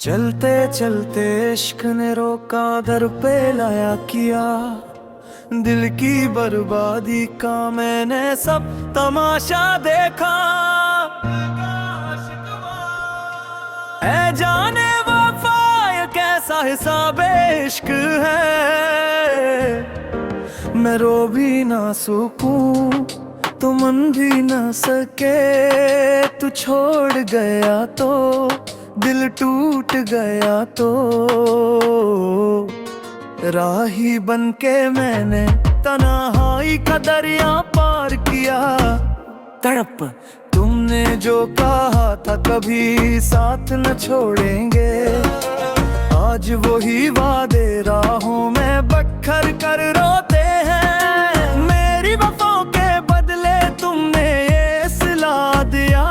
चलते चलते इश्क ने रोका, दर पे लाया किया। दिल की बर्बादी का मैंने सब तमाशा देखा। ऐ जाने वफा ये कैसा हिसाब इश्क है। मैं रो भी ना सकूं तो मन भी ना सके। तू छोड़ गया तो दिल टूट गया तो राही बनके मैंने तन्हाई का दरिया पार किया। तड़प तुमने जो कहा था कभी साथ न छोड़ेंगे, आज वही वादे राहों में बखर कर रोते हैं। मेरी वफाओं के बदले तुमने ये सिला दिया।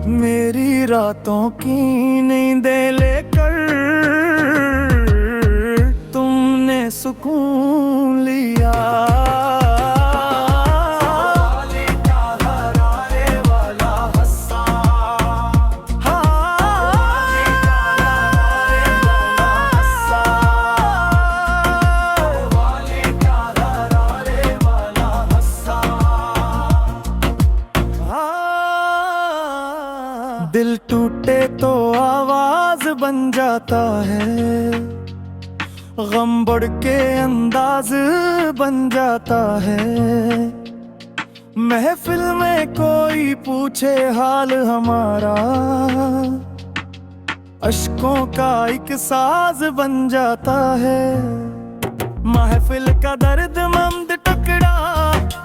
मेरी रातों की नींदें लेकर तुमने सुकून लिया। दिल टूटे तो आवाज बन जाता है, गम बढ़ के अंदाज बन जाता है। महफिल में कोई पूछे हाल हमारा, अश्कों का एक साज बन जाता है। महफिल का दर्द मंद टुकड़ा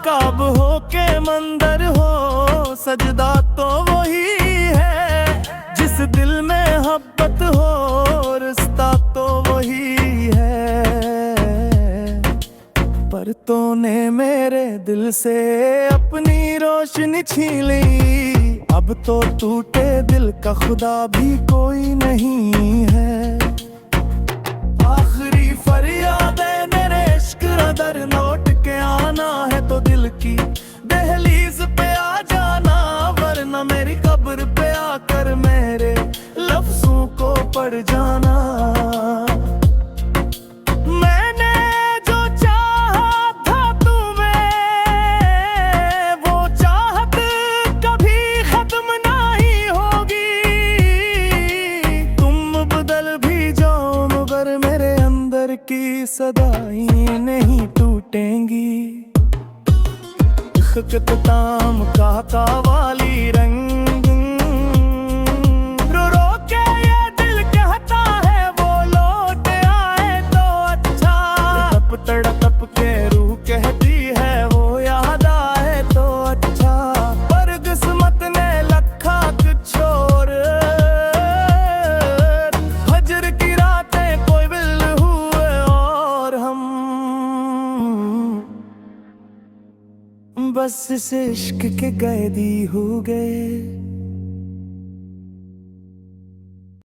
काब हो के मंदर हो। सजदा तो वही जिस दिल में मोहब्बत हो, रिश्ता तो वही है। पर तूने मेरे दिल से अपनी रोशनी छीन ली। अब तो टूटे दिल का खुदा भी कोई नहीं है। आखिरी फरियाद है मेरे इश्क दर लौट के आना है तो दिल की दहलीज पे आ जाना, वरना मेरी कब्र पे आकर मेरे लफ्जों को पढ़ जाना। मैंने जो चाहा था तुम्हें, वो चाहत कभी खत्म नहीं होगी। तुम बदल भी जाओ मगर मेरे अंदर की सदाएं नहीं टूटेंगी। ताम का वाली रंग रो रो के ये दिल कहता है वो लौट आए तो अच्छा। तड़प तड़प के रूह कहती है वो याद आए तो अच्छा। पर किस्मत ने लखा कुछ और, फजर की रातें कोई बिल हुए और हम बस इस इश्क के कैदी हो गए।